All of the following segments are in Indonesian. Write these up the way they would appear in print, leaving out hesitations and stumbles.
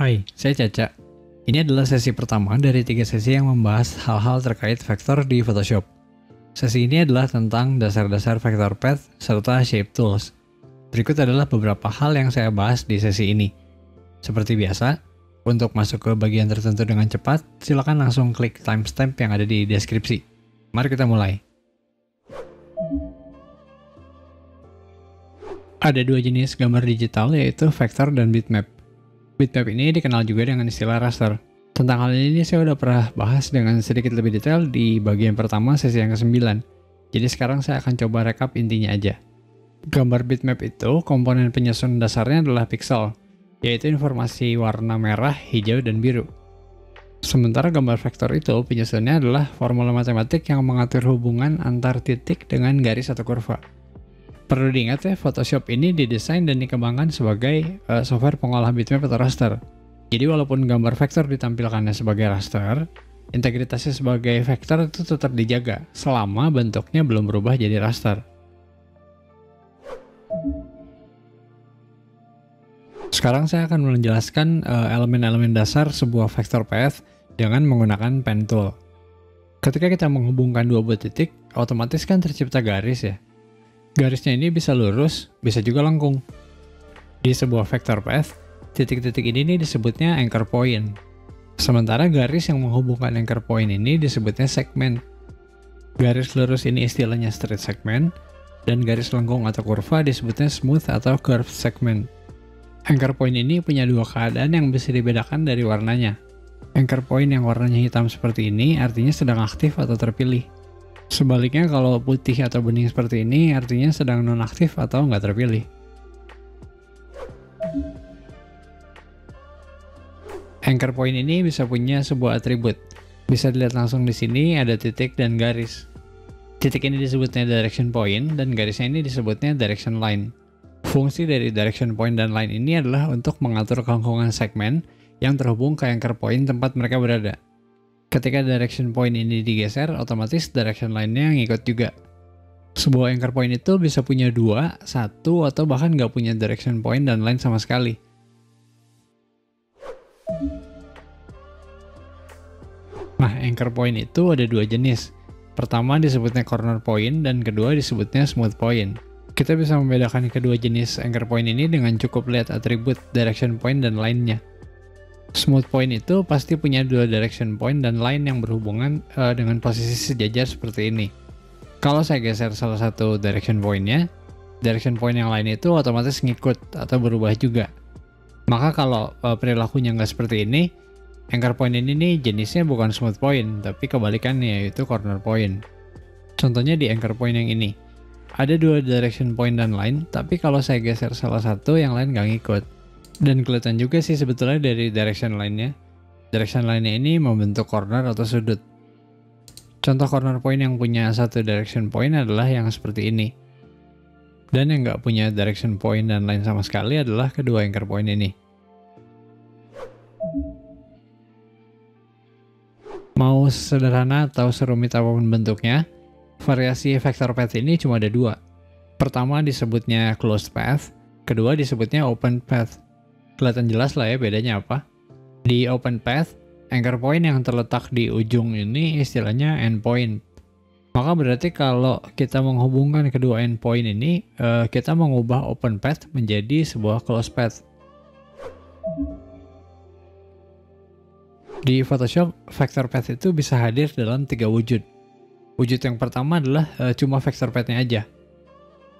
Hai, saya Caca. Ini adalah sesi pertama dari 3 sesi yang membahas hal-hal terkait vektor di Photoshop. Sesi ini adalah tentang dasar-dasar vector path serta shape tools. Berikut adalah beberapa hal yang saya bahas di sesi ini. Seperti biasa, untuk masuk ke bagian tertentu dengan cepat, silakan langsung klik timestamp yang ada di deskripsi. Mari kita mulai. Ada dua jenis gambar digital, yaitu vektor dan bitmap. Bitmap ini dikenal juga dengan istilah raster. Tentang hal ini saya udah pernah bahas dengan sedikit lebih detail di bagian pertama sesi yang ke-9. Jadi sekarang saya akan coba rekap intinya aja. Gambar bitmap itu, komponen penyusun dasarnya adalah pixel, yaitu informasi warna merah, hijau, dan biru. Sementara gambar vektor itu, penyusunnya adalah formula matematik yang mengatur hubungan antar titik dengan garis atau kurva. Perlu diingat ya, Photoshop ini didesain dan dikembangkan sebagai software pengolah bitmap atau raster. Jadi walaupun gambar vektor ditampilkannya sebagai raster, integritasnya sebagai vektor itu tetap dijaga selama bentuknya belum berubah jadi raster. Sekarang saya akan menjelaskan elemen-elemen dasar sebuah vector path dengan menggunakan pen tool. Ketika kita menghubungkan dua buah titik, otomatis kan tercipta garis ya. Garisnya ini bisa lurus, bisa juga lengkung. Di sebuah vector path, titik-titik ini disebutnya anchor point. Sementara garis yang menghubungkan anchor point ini disebutnya segmen. Garis lurus ini istilahnya straight segment, dan garis lengkung atau kurva disebutnya smooth atau curved segment. Anchor point ini punya dua keadaan yang bisa dibedakan dari warnanya. Anchor point yang warnanya hitam seperti ini artinya sedang aktif atau terpilih. Sebaliknya kalau putih atau bening seperti ini artinya sedang nonaktif atau nggak terpilih. Anchor point ini bisa punya sebuah atribut. Bisa dilihat langsung di sini ada titik dan garis. Titik ini disebutnya direction point dan garisnya ini disebutnya direction line. Fungsi dari direction point dan line ini adalah untuk mengatur kelengkungan segmen yang terhubung ke anchor point tempat mereka berada. Ketika direction point ini digeser, otomatis direction line-nya ngikut juga. Sebuah anchor point itu bisa punya dua, satu, atau bahkan nggak punya direction point dan line sama sekali. Nah, anchor point itu ada dua jenis. Pertama disebutnya corner point, dan kedua disebutnya smooth point. Kita bisa membedakan kedua jenis anchor point ini dengan cukup lihat atribut direction point dan line-nya. Smooth point itu pasti punya dua direction point dan line yang berhubungan dengan posisi sejajar seperti ini. Kalau saya geser salah satu direction point-nya, direction point yang lain itu otomatis ngikut atau berubah juga. Maka kalau perilakunya nggak seperti ini, anchor point ini nih jenisnya bukan smooth point, tapi kebalikannya yaitu corner point. Contohnya di anchor point yang ini. Ada dua direction point dan line, tapi kalau saya geser salah satu, yang lain nggak ngikut. Dan kelihatan juga sih sebetulnya dari direction line-nya. Direction line-nya ini membentuk corner atau sudut. Contoh corner point yang punya satu direction point adalah yang seperti ini. Dan yang nggak punya direction point dan line sama sekali adalah kedua anchor point ini. Mau sederhana atau serumit apapun bentuknya, variasi vector path ini cuma ada dua. Pertama disebutnya closed path, kedua disebutnya open path. Kelihatan jelas lah ya bedanya apa. Di open path, anchor point yang terletak di ujung ini istilahnya endpoint. Maka berarti kalau kita menghubungkan kedua endpoint ini, kita mengubah open path menjadi sebuah closed path. Di Photoshop, vector path itu bisa hadir dalam 3 wujud. Wujud yang pertama adalah cuma vector path-nya aja.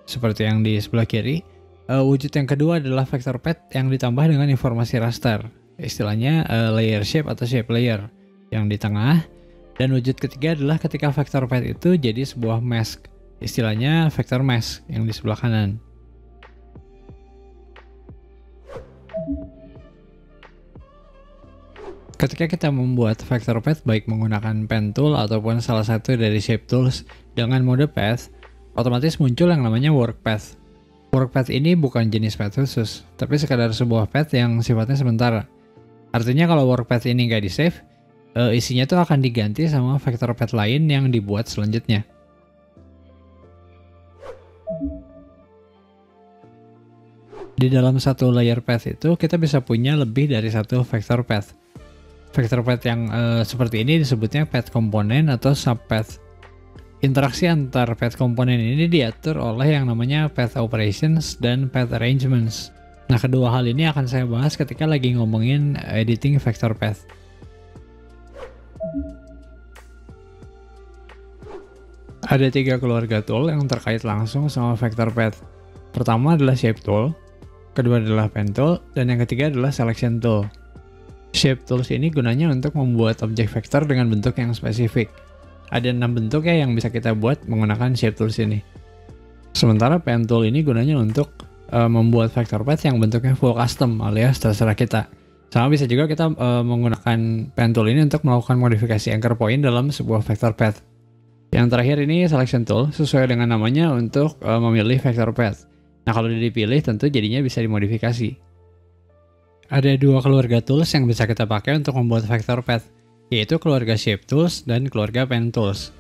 Seperti yang di sebelah kiri. Wujud yang kedua adalah vector path yang ditambah dengan informasi raster, istilahnya layer shape atau shape layer yang di tengah. Dan wujud ketiga adalah ketika vector path itu jadi sebuah mask, istilahnya vector mask yang di sebelah kanan. Ketika kita membuat vector path baik menggunakan pen tool ataupun salah satu dari shape tools dengan mode path, otomatis muncul yang namanya work path. Work path ini bukan jenis path khusus, tapi sekadar sebuah path yang sifatnya sementara. Artinya kalau work path ini nggak di-save, isinya tuh akan diganti sama vector path lain yang dibuat selanjutnya. Di dalam satu layer path itu kita bisa punya lebih dari satu vector path. Vector path yang seperti ini disebutnya path komponen atau subpath. Interaksi antar path komponen ini diatur oleh yang namanya path operations dan path arrangements. Nah, kedua hal ini akan saya bahas ketika lagi ngomongin editing vector path. Ada 3 keluarga tool yang terkait langsung sama vector path. Pertama adalah shape tool, kedua adalah pen tool, dan yang ketiga adalah selection tool. Shape tools ini gunanya untuk membuat objek vektor dengan bentuk yang spesifik. Ada 6 bentuk ya yang bisa kita buat menggunakan shape tools ini. Sementara pen tool ini gunanya untuk membuat vector path yang bentuknya full custom alias terserah kita. Sama bisa juga kita menggunakan pen tool ini untuk melakukan modifikasi anchor point dalam sebuah vector path. Yang terakhir ini selection tool, sesuai dengan namanya untuk memilih vector path. Nah, kalau dipilih tentu jadinya bisa dimodifikasi. Ada 2 keluarga tools yang bisa kita pakai untuk membuat vector path, yaitu keluarga shape tools dan keluarga pen tools.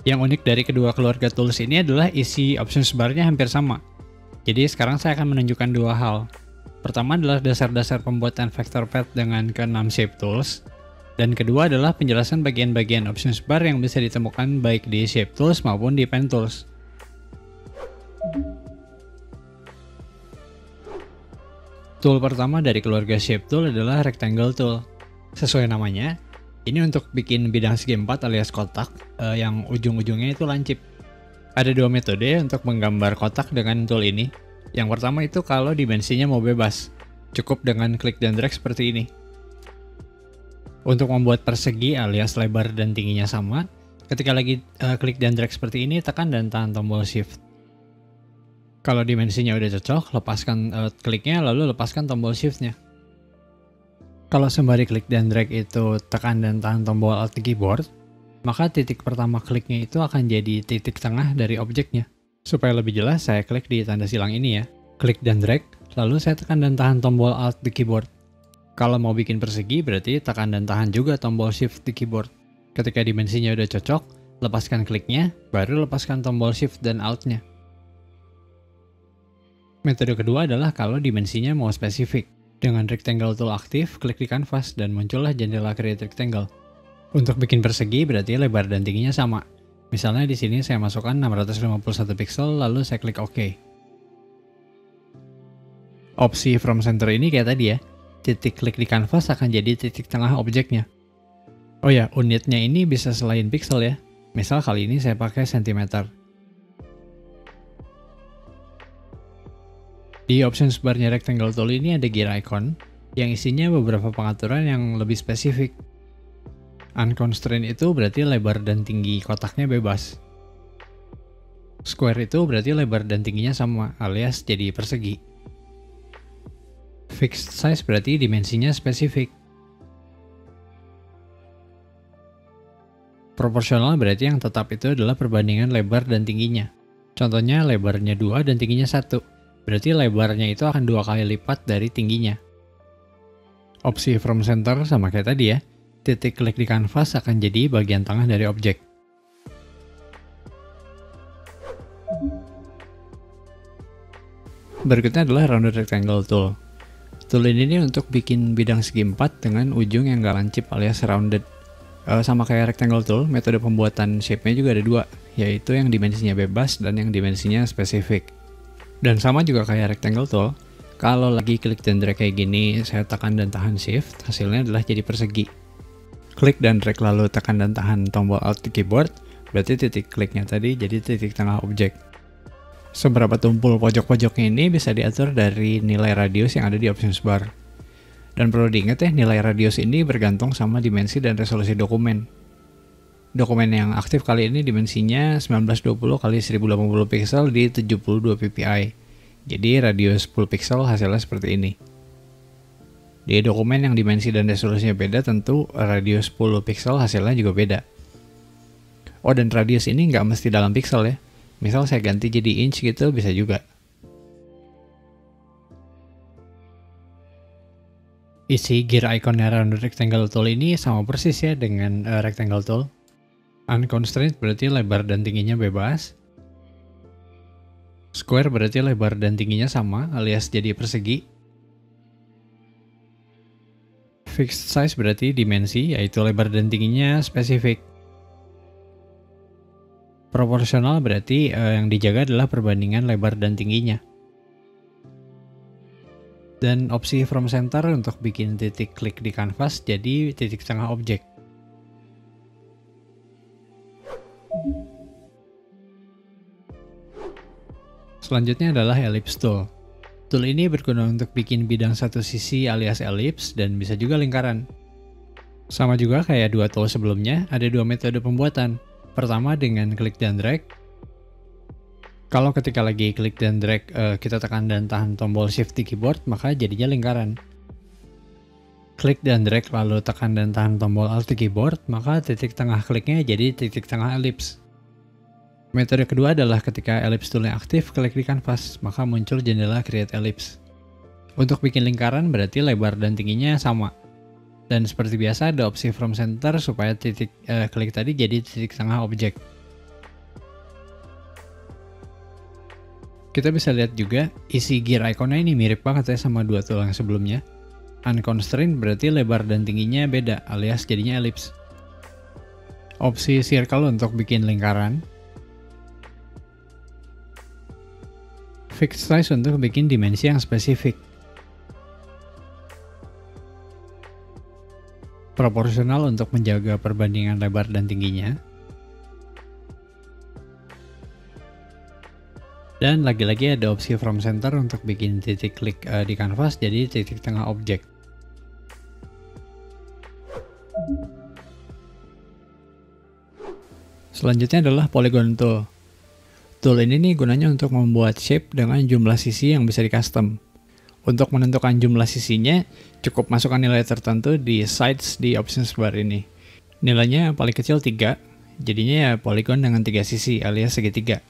Yang unik dari kedua keluarga tools ini adalah isi options bar-nya hampir sama. Jadi sekarang saya akan menunjukkan 2 hal. Pertama adalah dasar-dasar pembuatan vector path dengan ke-6 shape tools. Dan kedua adalah penjelasan bagian-bagian options bar yang bisa ditemukan baik di shape tools maupun di pen tools. Tool pertama dari keluarga shape tool adalah rectangle tool. Sesuai namanya, ini untuk bikin bidang segi 4 alias kotak yang ujung-ujungnya itu lancip. Ada 2 metode untuk menggambar kotak dengan tool ini. Yang pertama itu kalau dimensinya mau bebas, cukup dengan klik dan drag seperti ini. Untuk membuat persegi alias lebar dan tingginya sama, ketika lagi klik dan drag seperti ini, tekan dan tahan tombol shift. Kalau dimensinya udah cocok, lepaskan kliknya lalu lepaskan tombol shiftnya. Kalau sembari klik dan drag itu tekan dan tahan tombol alt di keyboard, maka titik pertama kliknya itu akan jadi titik tengah dari objeknya. Supaya lebih jelas, saya klik di tanda silang ini ya. Klik dan drag, lalu saya tekan dan tahan tombol alt di keyboard. Kalau mau bikin persegi, berarti tekan dan tahan juga tombol shift di keyboard. Ketika dimensinya udah cocok, lepaskan kliknya, baru lepaskan tombol shift dan alt-nya. Metode kedua adalah kalau dimensinya mau spesifik. Dengan rectangle tool aktif, klik di kanvas dan muncullah jendela create rectangle. Untuk bikin persegi berarti lebar dan tingginya sama. Misalnya di sini saya masukkan 651 pixel lalu saya klik OK. Opsi from center ini kayak tadi ya. Titik klik di kanvas akan jadi titik tengah objeknya. Oh ya, unitnya ini bisa selain pixel ya. Misal kali ini saya pakai cm. Di options bar-nya rectangle tool ini ada gear icon yang isinya beberapa pengaturan yang lebih spesifik. Unconstrained itu berarti lebar dan tinggi kotaknya bebas. Square itu berarti lebar dan tingginya sama alias jadi persegi. Fixed size berarti dimensinya spesifik. Proporsional berarti yang tetap itu adalah perbandingan lebar dan tingginya. Contohnya lebarnya 2 dan tingginya 1. Berarti lebarnya itu akan 2 kali lipat dari tingginya. Opsi from center sama kayak tadi ya. Titik klik di kanvas akan jadi bagian tengah dari objek. Berikutnya adalah rounded rectangle tool. Tool ini nih untuk bikin bidang segi 4 dengan ujung yang gak lancip alias rounded. Sama kayak rectangle tool, metode pembuatan shape-nya juga ada 2, yaitu yang dimensinya bebas dan yang dimensinya spesifik. Dan sama juga kayak rectangle tool, kalau lagi klik dan drag kayak gini, saya tekan dan tahan shift, hasilnya adalah jadi persegi. Klik dan drag lalu tekan dan tahan tombol alt di keyboard, berarti titik kliknya tadi jadi titik tengah objek. Seberapa tumpul pojok-pojoknya ini bisa diatur dari nilai radius yang ada di options bar. Dan perlu diingat ya, nilai radius ini bergantung sama dimensi dan resolusi dokumen. Dokumen yang aktif kali ini dimensinya 1920 x 1080 pixel di 72 ppi. Jadi radius full pixel hasilnya seperti ini. Di dokumen yang dimensi dan resolusinya beda, tentu radius 10 pixel hasilnya juga beda. Oh, dan radius ini nggak mesti dalam pixel ya. Misal saya ganti jadi inch gitu bisa juga. Isi gear iconnya rounded rectangle tool ini sama persis ya dengan rectangle tool. Unconstrained berarti lebar dan tingginya bebas. Square berarti lebar dan tingginya sama alias jadi persegi. Fixed size berarti dimensi, yaitu lebar dan tingginya spesifik. Proporsional berarti yang dijaga adalah perbandingan lebar dan tingginya. Dan opsi from center untuk bikin titik klik di kanvas jadi titik tengah objek. Selanjutnya adalah ellipse tool. Tool ini berguna untuk bikin bidang satu sisi alias ellipse dan bisa juga lingkaran. Sama juga kayak dua tool sebelumnya, ada dua metode pembuatan. Pertama dengan klik dan drag. Kalau ketika lagi klik dan drag kita tekan dan tahan tombol shift di keyboard, maka jadinya lingkaran. Klik dan drag lalu tekan dan tahan tombol alt di keyboard, maka titik tengah kliknya jadi titik tengah ellipse. Metode kedua adalah ketika ellipse toolnya aktif, klik di kanvas, maka muncul jendela create ellipse. Untuk bikin lingkaran berarti lebar dan tingginya sama. Dan seperti biasa ada opsi from center supaya titik klik tadi jadi titik tengah objek. Kita bisa lihat juga isi gear iconnya ini mirip banget ya sama dua tool yang sebelumnya. Unconstrained berarti lebar dan tingginya beda alias jadinya ellipse. Opsi circle untuk bikin lingkaran. Fixed size untuk bikin dimensi yang spesifik. Proporsional untuk menjaga perbandingan lebar dan tingginya. Dan lagi-lagi ada opsi from center untuk bikin titik klik di kanvas jadi titik tengah objek. Selanjutnya adalah polygon tool. Tool ini nih gunanya untuk membuat shape dengan jumlah sisi yang bisa di custom. Untuk menentukan jumlah sisinya, cukup masukkan nilai tertentu di sides di options bar ini. Nilainya paling kecil 3, jadinya ya polygon dengan 3 sisi alias segitiga.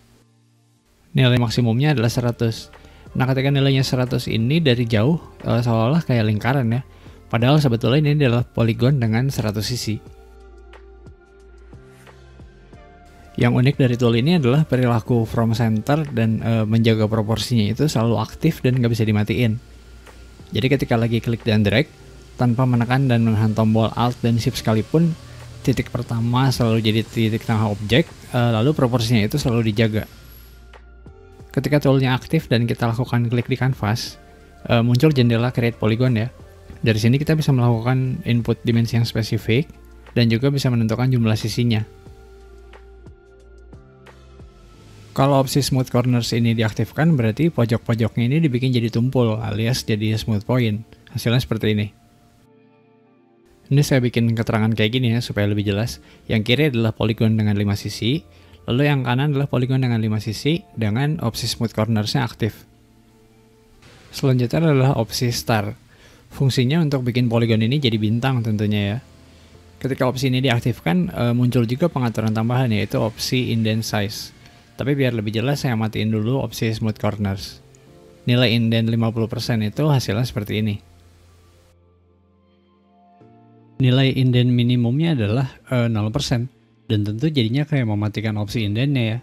Nilai maksimumnya adalah 100. Nah ketika nilainya 100 ini dari jauh seolah-olah kayak lingkaran ya. Padahal sebetulnya ini adalah polygon dengan 100 sisi. Yang unik dari tool ini adalah perilaku from center dan menjaga proporsinya itu selalu aktif dan nggak bisa dimatiin. Jadi ketika lagi klik dan drag, tanpa menekan dan menahan tombol alt dan shift sekalipun, titik pertama selalu jadi titik tengah objek, lalu proporsinya itu selalu dijaga. Ketika toolnya aktif dan kita lakukan klik di kanvas, muncul jendela create polygon ya. Dari sini kita bisa melakukan input dimensi yang spesifik dan juga bisa menentukan jumlah sisinya. Kalau opsi smooth corners ini diaktifkan, berarti pojok-pojoknya ini dibikin jadi tumpul alias jadi smooth point. Hasilnya seperti ini. Ini saya bikin keterangan kayak gini ya supaya lebih jelas. Yang kiri adalah polygon dengan 5 sisi, lalu yang kanan adalah polygon dengan 5 sisi dengan opsi smooth corners-nya aktif. Selanjutnya adalah opsi star. Fungsinya untuk bikin polygon ini jadi bintang tentunya ya. Ketika opsi ini diaktifkan, muncul juga pengaturan tambahan yaitu opsi indent size. Tapi biar lebih jelas saya matiin dulu opsi smooth corners. Nilai indent 50% itu hasilnya seperti ini. Nilai indent minimumnya adalah 0%. Dan tentu jadinya kayak mematikan opsi indentnya ya.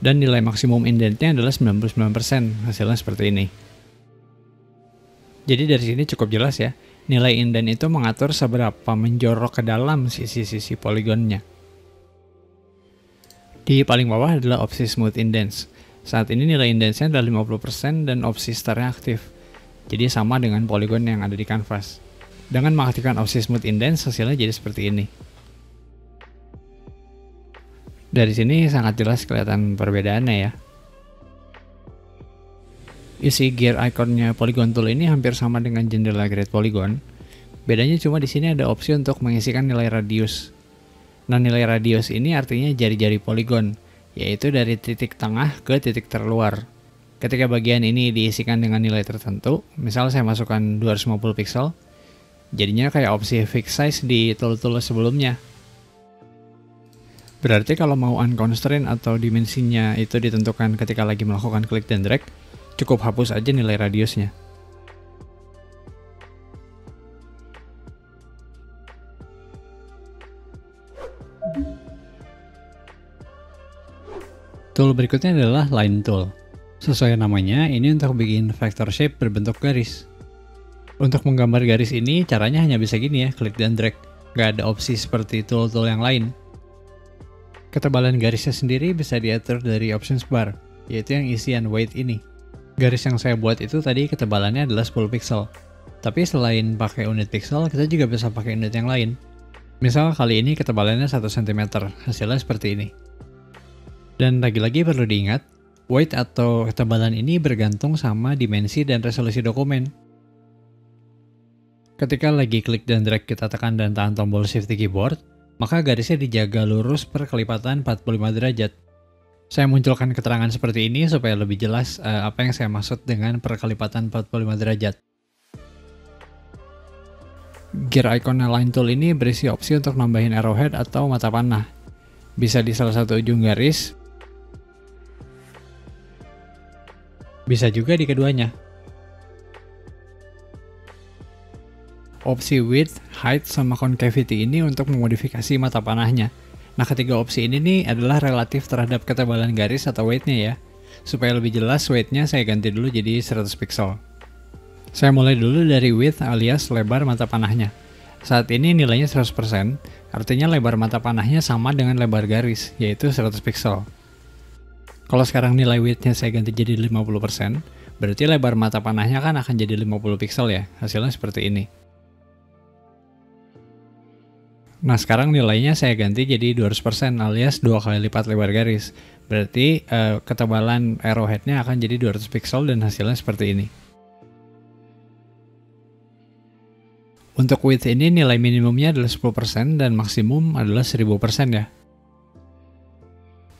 Dan nilai maksimum indentnya adalah 99%. Hasilnya seperti ini. Jadi dari sini cukup jelas ya. Nilai indent itu mengatur seberapa menjorok ke dalam sisi-sisi poligonnya. Di paling bawah adalah opsi smooth indents. Saat ini nilai indentsnya adalah 50% dan opsi starnya aktif. Jadi sama dengan polygon yang ada di kanvas. Dengan mengaktifkan opsi smooth indents, hasilnya jadi seperti ini. Dari sini sangat jelas kelihatan perbedaannya ya. Isi gear iconnya polygon tool ini hampir sama dengan jendela create polygon. Bedanya cuma di sini ada opsi untuk mengisikan nilai radius. Nah, nilai radius ini artinya jari-jari polygon, yaitu dari titik tengah ke titik terluar. Ketika bagian ini diisikan dengan nilai tertentu, misal saya masukkan 250 pixel, jadinya kayak opsi fixed size di tool-tool sebelumnya. Berarti kalau mau unconstrained atau dimensinya itu ditentukan ketika lagi melakukan klik dan drag, cukup hapus aja nilai radiusnya. Tool berikutnya adalah Line Tool. Sesuai namanya, ini untuk bikin vector shape berbentuk garis. Untuk menggambar garis ini, caranya hanya bisa gini ya, klik dan drag. Nggak ada opsi seperti tool-tool yang lain. Ketebalan garisnya sendiri bisa diatur dari options bar, yaitu yang isian weight ini. Garis yang saya buat itu tadi ketebalannya adalah 10 pixel. Tapi selain pakai unit pixel, kita juga bisa pakai unit yang lain. Misal kali ini ketebalannya 1 cm, hasilnya seperti ini. Dan lagi-lagi perlu diingat, weight atau ketebalan ini bergantung sama dimensi dan resolusi dokumen. Ketika lagi klik dan drag kita tekan dan tahan tombol shift di keyboard, maka garisnya dijaga lurus per kelipatan 45 derajat. Saya munculkan keterangan seperti ini supaya lebih jelas apa yang saya maksud dengan per kelipatan 45 derajat. Gear icon Line Tool ini berisi opsi untuk nambahin arrowhead atau mata panah. Bisa di salah satu ujung garis, bisa juga di keduanya. Opsi width, height, sama concavity ini untuk memodifikasi mata panahnya. Nah, ketiga opsi ini nih adalah relatif terhadap ketebalan garis atau weight-nya ya. Supaya lebih jelas, weight-nya saya ganti dulu jadi 100 pixel. Saya mulai dulu dari width alias lebar mata panahnya. Saat ini nilainya 100%, artinya lebar mata panahnya sama dengan lebar garis, yaitu 100 pixel. Kalau sekarang nilai width-nya saya ganti jadi 50%, berarti lebar mata panahnya kan akan jadi 50 pixel ya, hasilnya seperti ini. Nah, sekarang nilainya saya ganti jadi 200% alias 2 kali lipat lebar garis. Berarti ketebalan arrowhead-nya akan jadi 200 pixel dan hasilnya seperti ini. Untuk width ini nilai minimumnya adalah 10% dan maksimum adalah 1000% ya.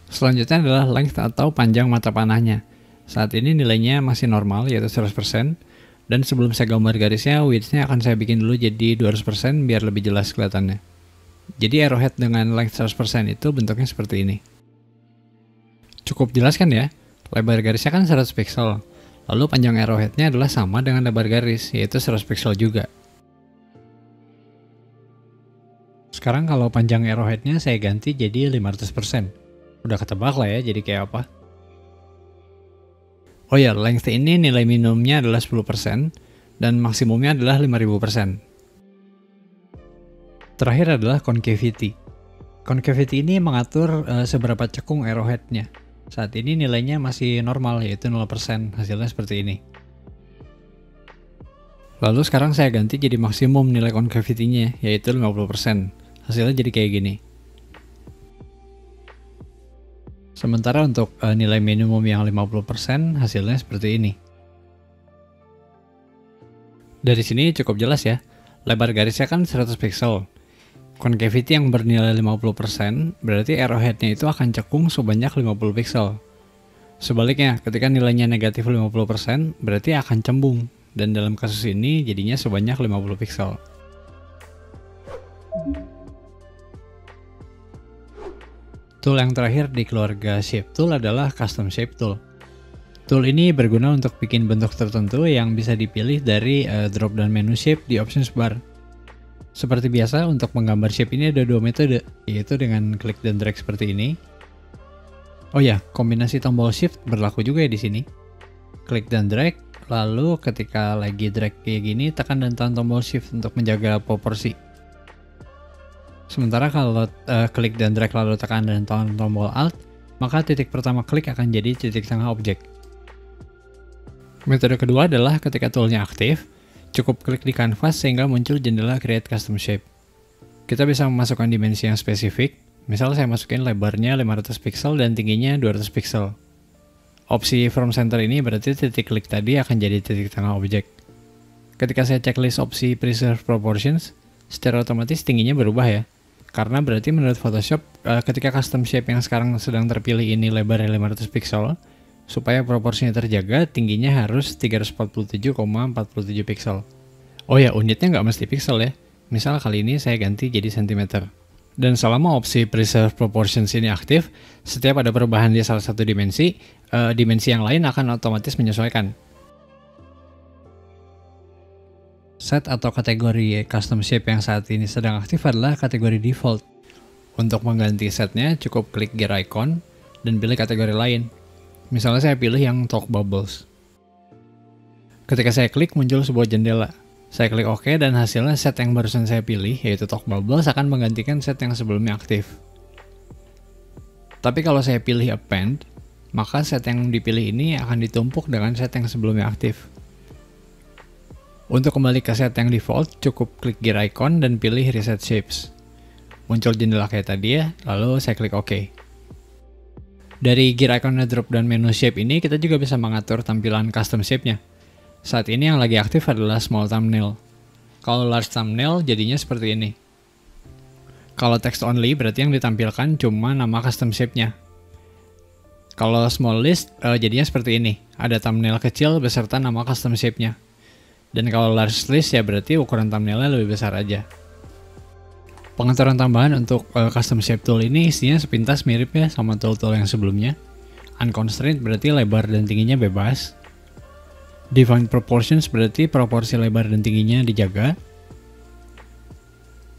Selanjutnya adalah length atau panjang mata panahnya. Saat ini nilainya masih normal yaitu 100%. Dan sebelum saya gambar garisnya, width-nya akan saya bikin dulu jadi 200% biar lebih jelas kelihatannya. Jadi arrowhead dengan length 100% itu bentuknya seperti ini. Cukup jelas kan ya? Lebar garisnya kan 100 pixel. Lalu panjang arrowhead-nya adalah sama dengan lebar garis, yaitu 100 pixel juga. Sekarang kalau panjang arrowhead-nya saya ganti jadi 500%. Udah ketebak lah ya jadi kayak apa. Oh ya, length ini nilai minimumnya adalah 10% dan maksimumnya adalah 5000%. Terakhir adalah concavity. Concavity ini mengatur seberapa cekung arrowhead-nya. Saat ini nilainya masih normal yaitu 0%, hasilnya seperti ini. Lalu sekarang saya ganti jadi maksimum nilai concavity-nya yaitu 50%. Hasilnya jadi kayak gini. Sementara untuk nilai minimum yang 50% hasilnya seperti ini. Dari sini cukup jelas ya. Lebar garisnya kan 100 pixel. Concavity yang bernilai 50% berarti arrowhead-nya itu akan cekung sebanyak 50 pixel. Sebaliknya, ketika nilainya negatif 50% berarti akan cembung. Dan dalam kasus ini jadinya sebanyak 50 pixel. Tool yang terakhir di keluarga Shape Tool adalah Custom Shape Tool. Tool ini berguna untuk bikin bentuk tertentu yang bisa dipilih dari drop-down menu shape di options bar. Seperti biasa, untuk menggambar shape ini ada dua metode, yaitu dengan klik dan drag seperti ini. Oh ya, kombinasi tombol shift berlaku juga ya di sini. Klik dan drag, lalu ketika lagi drag kayak gini, tekan dan tahan tombol shift untuk menjaga proporsi. Sementara kalau klik dan drag lalu tekan dan tahan tombol Alt, maka titik pertama klik akan jadi titik tengah objek. Metode kedua adalah ketika toolnya aktif, cukup klik di kanvas sehingga muncul jendela Create Custom Shape. Kita bisa memasukkan dimensi yang spesifik, misal saya masukin lebarnya 500 pixel dan tingginya 200 pixel. Opsi From Center ini berarti titik klik tadi akan jadi titik tengah objek. Ketika saya checklist opsi Preserve Proportions, secara otomatis tingginya berubah ya. Karena berarti menurut Photoshop, ketika custom shape yang sekarang sedang terpilih ini lebarnya 500 pixel, supaya proporsinya terjaga, tingginya harus 347,47 pixel. Oh ya, unitnya nggak mesti pixel ya. Misal kali ini saya ganti jadi cm. Dan selama opsi Preserve Proportions ini aktif, setiap ada perubahan di salah satu dimensi, dimensi yang lain akan otomatis menyesuaikan. Set atau kategori custom shape yang saat ini sedang aktif adalah kategori default. Untuk mengganti setnya, cukup klik gear icon, dan pilih kategori lain. Misalnya saya pilih yang Talk Bubbles. Ketika saya klik, muncul sebuah jendela. Saya klik OK dan hasilnya set yang barusan saya pilih, yaitu Talk Bubbles, akan menggantikan set yang sebelumnya aktif. Tapi kalau saya pilih Append, maka set yang dipilih ini akan ditumpuk dengan set yang sebelumnya aktif. Untuk kembali ke set yang default, cukup klik gear icon dan pilih Reset Shapes. Muncul jendela kayak tadi ya, lalu saya klik OK. Dari gear icon drop down menu shape ini, kita juga bisa mengatur tampilan custom shape-nya. Saat ini yang lagi aktif adalah small thumbnail. Kalau large thumbnail jadinya seperti ini. Kalau text only berarti yang ditampilkan cuma nama custom shape-nya. Kalau small list jadinya seperti ini. Ada thumbnail kecil beserta nama custom shape-nya. Dan kalau large list ya berarti ukuran thumbnailnya lebih besar aja. Pengaturan tambahan untuk custom shape tool ini isinya sepintas mirip ya sama tool-tool yang sebelumnya. Unconstrained berarti lebar dan tingginya bebas. Define proportions berarti proporsi lebar dan tingginya dijaga.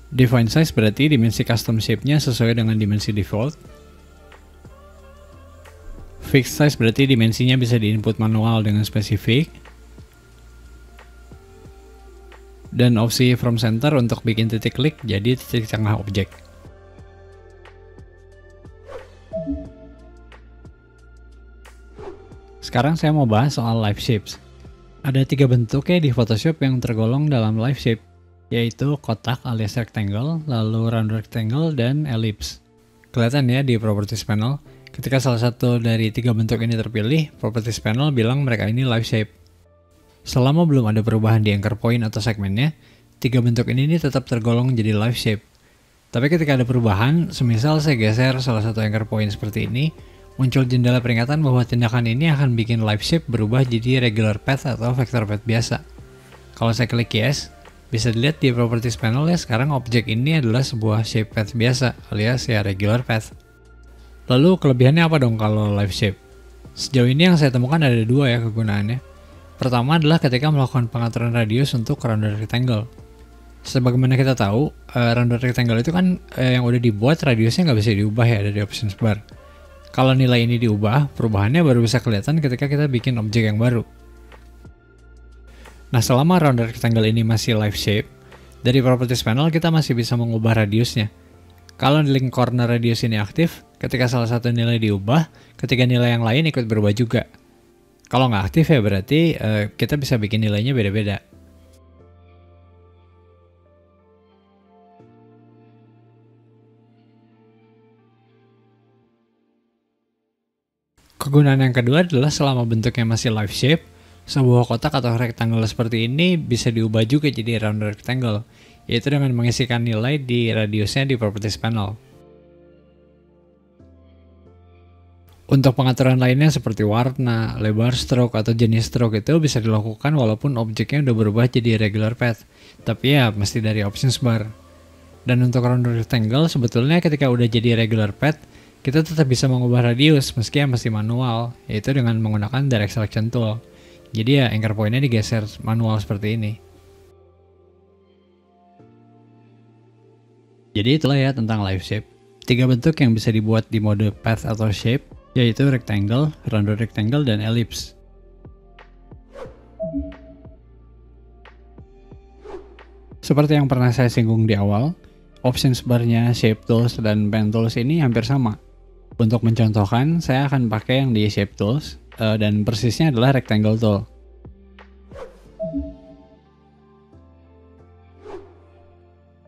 Define size berarti dimensi custom shape-nya sesuai dengan dimensi default. Fixed size berarti dimensinya bisa diinput manual dengan spesifik. Dan opsi from center untuk bikin titik klik jadi titik tengah objek. Sekarang saya mau bahas soal live shapes. Ada 3 bentuk ya di Photoshop yang tergolong dalam live shape, yaitu kotak alias rectangle, lalu round rectangle, dan ellipse. Kelihatan ya di Properties panel, ketika salah satu dari 3 bentuk ini terpilih, Properties panel bilang mereka ini live shape. Selama belum ada perubahan di anchor point atau segmennya, 3 bentuk ini tetap tergolong jadi live shape. Tapi ketika ada perubahan, semisal saya geser salah satu anchor point seperti ini, muncul jendela peringatan bahwa tindakan ini akan bikin live shape berubah jadi regular path atau vector path biasa. Kalau saya klik yes, bisa dilihat di Properties panel ya sekarang objek ini adalah sebuah shape path biasa alias ya regular path. Lalu kelebihannya apa dong kalau live shape? Sejauh ini yang saya temukan ada 2 ya kegunaannya. Pertama adalah ketika melakukan pengaturan radius untuk rounded rectangle. Sebagaimana kita tahu, rounded rectangle itu kan yang udah dibuat radiusnya nggak bisa diubah ya dari options bar. Kalau nilai ini diubah, perubahannya baru bisa kelihatan ketika kita bikin objek yang baru. Nah, selama rounded rectangle ini masih live shape, dari Properties panel kita masih bisa mengubah radiusnya. Kalau link corner radius ini aktif, ketika salah satu nilai diubah, ketika nilai yang lain ikut berubah juga. Kalau nggak aktif ya berarti kita bisa bikin nilainya beda-beda. Kegunaan yang kedua adalah selama bentuknya masih live shape, sebuah kotak atau rectangle seperti ini bisa diubah juga jadi round rectangle, yaitu dengan mengisikan nilai di radiusnya di Properties panel. Untuk pengaturan lainnya seperti warna, lebar stroke, atau jenis stroke itu bisa dilakukan walaupun objeknya udah berubah jadi regular path, tapi ya mesti dari options bar. Dan untuk round rectangle sebetulnya ketika udah jadi regular path, kita tetap bisa mengubah radius meski masih manual, yaitu dengan menggunakan direct selection tool. Jadi ya anchor point-nya digeser manual seperti ini. Jadi itulah ya tentang live shape. 3 bentuk yang bisa dibuat di mode path atau shape, yaitu rectangle, rounded rectangle, dan ellipse. Seperti yang pernah saya singgung di awal, options bar-nya Shape Tools dan Pen Tools ini hampir sama. Untuk mencontohkan, saya akan pakai yang di Shape Tools, dan persisnya adalah Rectangle Tool.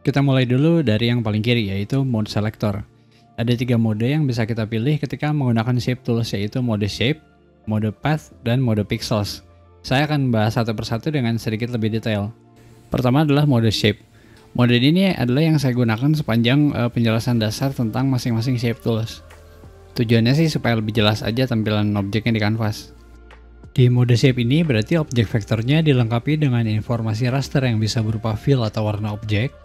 Kita mulai dulu dari yang paling kiri, yaitu Mode Selector. Ada 3 mode yang bisa kita pilih ketika menggunakan Shape Tools, yaitu mode Shape, mode Path, dan mode Pixels. Saya akan bahas satu persatu dengan sedikit lebih detail. Pertama adalah mode Shape. Mode ini adalah yang saya gunakan sepanjang penjelasan dasar tentang masing-masing Shape Tools. Tujuannya sih supaya lebih jelas aja tampilan objeknya di kanvas. Di mode Shape ini berarti objek vektornya dilengkapi dengan informasi raster yang bisa berupa fill atau warna objek,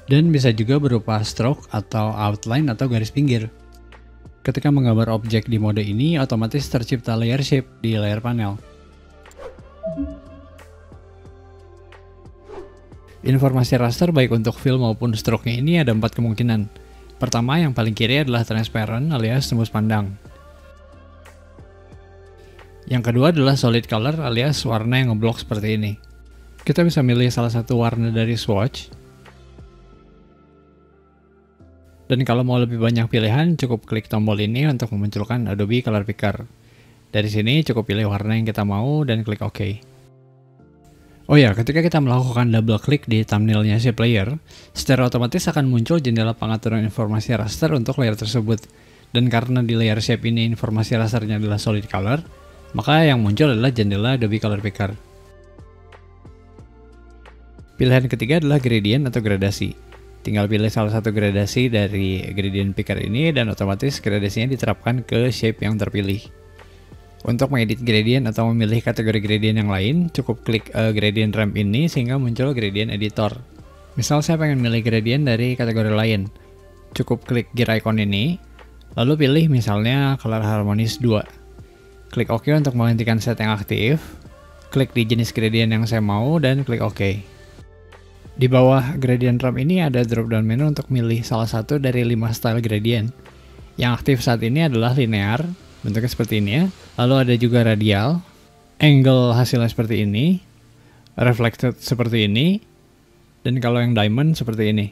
dan bisa juga berupa stroke atau outline atau garis pinggir. Ketika menggambar objek di mode ini, otomatis tercipta layer shape di layar panel. Informasi raster baik untuk fill maupun stroke-nya ini ada 4 kemungkinan. Pertama, yang paling kiri adalah transparent alias tembus pandang. Yang kedua adalah solid color alias warna yang ngeblok seperti ini. Kita bisa milih salah satu warna dari swatch. Dan kalau mau lebih banyak pilihan, cukup klik tombol ini untuk memunculkan Adobe Color Picker. Dari sini cukup pilih warna yang kita mau dan klik OK. Oh ya, ketika kita melakukan double klik di thumbnailnya si player, secara otomatis akan muncul jendela pengaturan informasi raster untuk layer tersebut. Dan karena di layer shape ini informasi rasternya adalah solid color, maka yang muncul adalah jendela Adobe Color Picker. Pilihan ketiga adalah gradient atau gradasi. Tinggal pilih salah satu gradasi dari gradient picker ini dan otomatis gradasinya diterapkan ke shape yang terpilih. Untuk mengedit gradient atau memilih kategori gradient yang lain, cukup klik gradient ramp ini sehingga muncul gradient editor. Misal saya pengen milih gradient dari kategori lain, cukup klik gear icon ini, lalu pilih misalnya color harmonies 2. Klik OK untuk menghentikan set yang aktif, klik di jenis gradient yang saya mau dan klik OK. Di bawah gradient ramp ini ada drop down menu untuk milih salah satu dari 5 style gradient. Yang aktif saat ini adalah linear, bentuknya seperti ini ya. Lalu ada juga radial, angle hasilnya seperti ini, reflected seperti ini, dan kalau yang diamond seperti ini.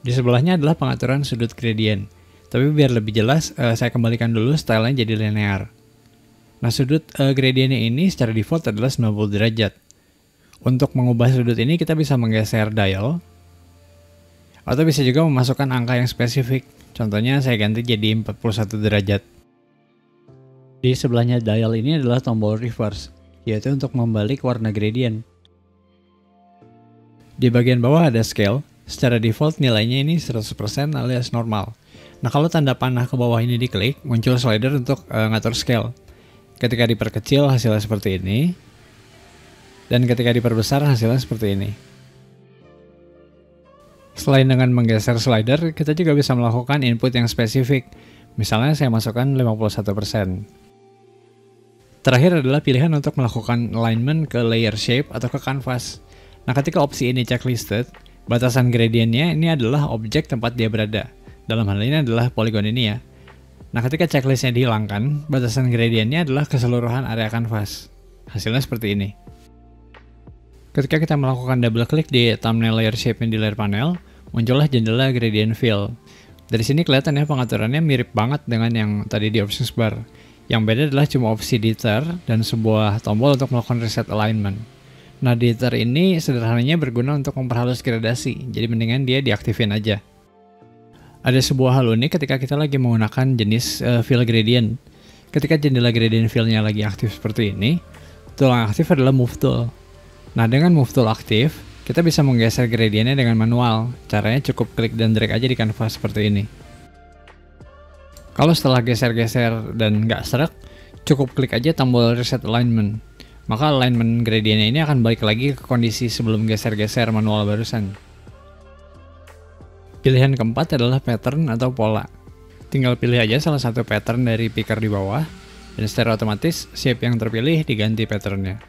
Di sebelahnya adalah pengaturan sudut gradient. Tapi biar lebih jelas, saya kembalikan dulu stylenya jadi linear. Nah, sudut gradientnya ini secara default adalah 90 derajat. Untuk mengubah sudut ini kita bisa menggeser dial, atau bisa juga memasukkan angka yang spesifik. Contohnya saya ganti jadi 41 derajat. Di sebelahnya dial ini adalah tombol reverse, yaitu untuk membalik warna gradient. Di bagian bawah ada scale, secara default nilainya ini 100% alias normal. Nah, kalau tanda panah ke bawah ini diklik, muncul slider untuk ngatur scale. Ketika diperkecil hasilnya seperti ini, dan ketika diperbesar hasilnya seperti ini. Selain dengan menggeser slider, kita juga bisa melakukan input yang spesifik. Misalnya saya masukkan 51%. Terakhir adalah pilihan untuk melakukan alignment ke layer shape atau ke canvas. Nah, ketika opsi ini checklisted, batasan gradientnya ini adalah objek tempat dia berada. Dalam hal ini adalah polygon ini ya. Nah, ketika checklistnya dihilangkan, batasan gradientnya adalah keseluruhan area kanvas. Hasilnya seperti ini. Ketika kita melakukan double klik di thumbnail layer shape di layar panel, muncullah jendela gradient fill. Dari sini kelihatan ya pengaturannya mirip banget dengan yang tadi di options bar. Yang beda adalah cuma opsi deter dan sebuah tombol untuk melakukan reset alignment. Nah, deter ini sederhananya berguna untuk memperhalus gradasi, jadi mendingan dia diaktifin aja. Ada sebuah hal unik ketika kita lagi menggunakan jenis fill gradient. Ketika jendela gradient fill-nya lagi aktif seperti ini, tool yang aktif adalah move tool. Nah, dengan move tool aktif, kita bisa menggeser gradientnya dengan manual. Caranya cukup klik dan drag aja di kanvas seperti ini. Kalau setelah geser-geser dan nggak srek, cukup klik aja tombol reset alignment. Maka alignment gradientnya ini akan balik lagi ke kondisi sebelum geser-geser manual barusan. Pilihan keempat adalah pattern atau pola. Tinggal pilih aja salah satu pattern dari picker di bawah, dan secara otomatis shape yang terpilih diganti patternnya.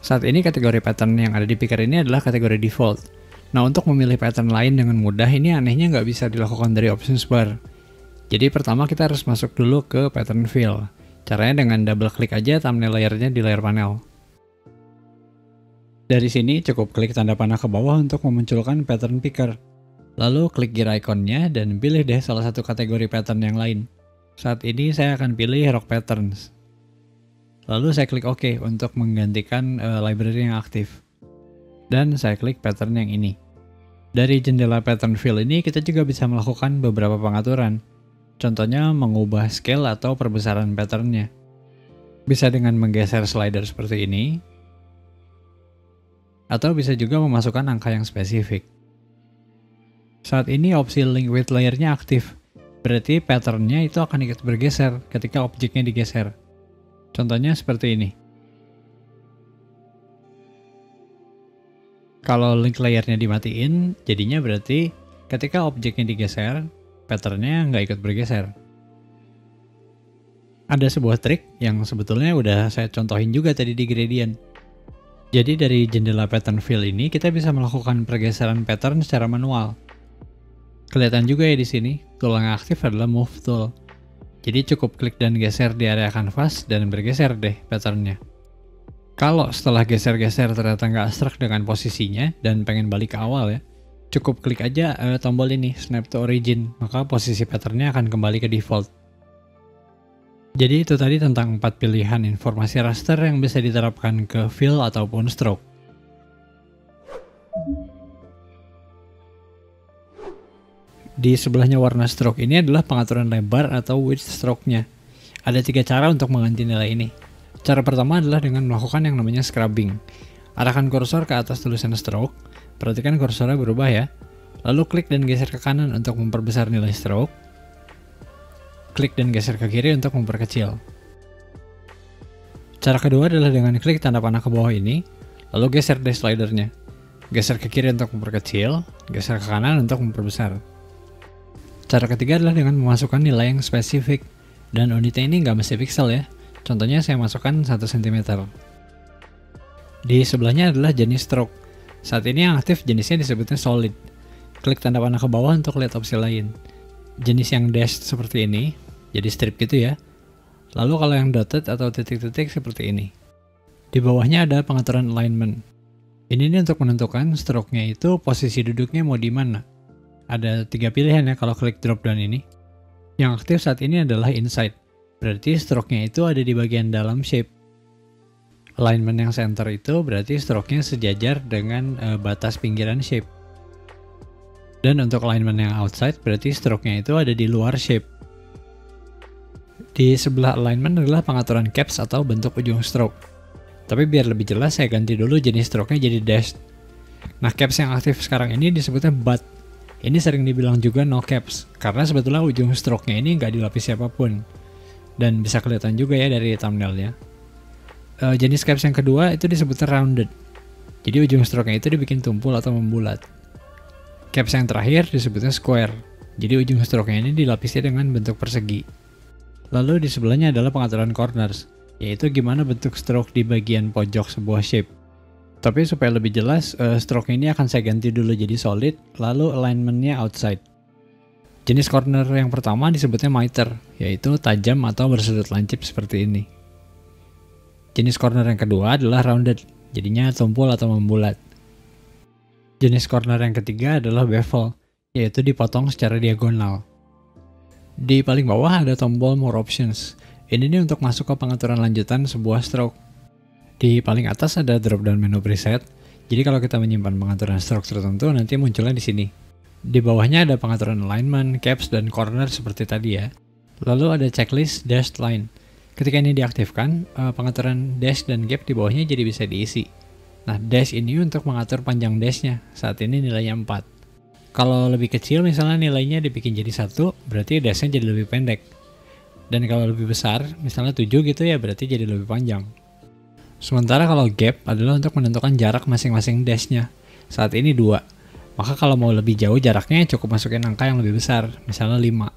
Saat ini kategori pattern yang ada di picker ini adalah kategori default. Nah, untuk memilih pattern lain dengan mudah ini anehnya nggak bisa dilakukan dari options bar. Jadi pertama kita harus masuk dulu ke pattern fill. Caranya dengan double klik aja thumbnail layernya di layar panel. Dari sini cukup klik tanda panah ke bawah untuk memunculkan pattern picker. Lalu klik gear iconnya dan pilih deh salah satu kategori pattern yang lain. Saat ini saya akan pilih rock patterns. Lalu saya klik OK untuk menggantikan library yang aktif. Dan saya klik pattern yang ini. Dari jendela pattern fill ini kita juga bisa melakukan beberapa pengaturan. Contohnya mengubah scale atau perbesaran patternnya. Bisa dengan menggeser slider seperti ini. Atau bisa juga memasukkan angka yang spesifik. Saat ini opsi link with layer-nya aktif. Berarti patternnya itu akan ikut bergeser ketika objeknya digeser. Contohnya seperti ini. Kalau link layernya dimatiin, jadinya berarti ketika objeknya digeser, patternnya nggak ikut bergeser. Ada sebuah trik yang sebetulnya udah saya contohin juga tadi di gradient. Jadi dari jendela pattern fill ini kita bisa melakukan pergeseran pattern secara manual. Kelihatan juga ya di sini, tool yang aktif adalah move tool. Jadi cukup klik dan geser di area kanvas dan bergeser deh patternnya. Kalau setelah geser-geser ternyata nggak struck dengan posisinya dan pengen balik ke awal ya, cukup klik aja tombol ini, Snap to Origin, maka posisi patternnya akan kembali ke default. Jadi itu tadi tentang 4 pilihan informasi raster yang bisa diterapkan ke fill ataupun stroke. Di sebelahnya warna stroke ini adalah pengaturan lebar atau width stroke-nya. Ada 3 cara untuk mengganti nilai ini. Cara pertama adalah dengan melakukan yang namanya scrubbing. Arahkan kursor ke atas tulisan stroke, perhatikan kursornya berubah ya. Lalu klik dan geser ke kanan untuk memperbesar nilai stroke. Klik dan geser ke kiri untuk memperkecil. Cara kedua adalah dengan klik tanda panah ke bawah ini, lalu geser dash slidernya. Geser ke kiri untuk memperkecil, geser ke kanan untuk memperbesar. Cara ketiga adalah dengan memasukkan nilai yang spesifik, dan unitnya ini nggak mesti pixel ya. Contohnya saya masukkan 1 cm. Di sebelahnya adalah jenis stroke. Saat ini yang aktif jenisnya disebutnya solid. Klik tanda panah ke bawah untuk lihat opsi lain. Jenis yang dash seperti ini, jadi strip gitu ya. Lalu kalau yang dotted atau titik-titik seperti ini. Di bawahnya ada pengaturan alignment. Ini nih untuk menentukan stroke-nya itu posisi duduknya mau di mana. Ada 3 pilihan ya kalau klik drop down ini. Yang aktif saat ini adalah inside, berarti stroke-nya itu ada di bagian dalam shape. Alignment yang center itu berarti stroke-nya sejajar dengan batas pinggiran shape. Dan untuk alignment yang outside berarti stroke-nya itu ada di luar shape. Di sebelah alignment adalah pengaturan caps atau bentuk ujung stroke. Tapi biar lebih jelas saya ganti dulu jenis stroke-nya jadi dash. Nah, caps yang aktif sekarang ini disebutnya butt. Ini sering dibilang juga no caps, karena sebetulnya ujung stroke-nya ini nggak dilapisi apapun. Dan bisa kelihatan juga ya dari thumbnailnya. Jenis caps yang kedua itu disebutnya rounded. Jadi ujung stroke-nya itu dibikin tumpul atau membulat. Caps yang terakhir disebutnya square. Jadi ujung stroke-nya ini dilapisi dengan bentuk persegi. Lalu di sebelahnya adalah pengaturan corners, yaitu gimana bentuk stroke di bagian pojok sebuah shape. Tapi supaya lebih jelas, stroke ini akan saya ganti dulu jadi solid, lalu alignment-nya outside. Jenis corner yang pertama disebutnya miter, yaitu tajam atau bersudut lancip seperti ini. Jenis corner yang kedua adalah rounded, jadinya tumpul atau membulat. Jenis corner yang ketiga adalah bevel, yaitu dipotong secara diagonal. Di paling bawah ada tombol more options. Ini nih untuk masuk ke pengaturan lanjutan sebuah stroke. Di paling atas ada drop down menu preset. Jadi kalau kita menyimpan pengaturan stroke tertentu nanti munculnya di sini. Di bawahnya ada pengaturan alignment, caps, dan corner seperti tadi ya. Lalu ada checklist dashed line. Ketika ini diaktifkan, pengaturan dash dan gap di bawahnya jadi bisa diisi. Nah, dash ini untuk mengatur panjang dashnya. Saat ini nilainya 4. Kalau lebih kecil misalnya nilainya dibikin jadi 1, berarti dashnya jadi lebih pendek. Dan kalau lebih besar, misalnya 7 gitu ya, berarti jadi lebih panjang. Sementara kalau gap adalah untuk menentukan jarak masing-masing dashnya. Saat ini 2. Maka kalau mau lebih jauh jaraknya cukup masukin angka yang lebih besar, misalnya 5.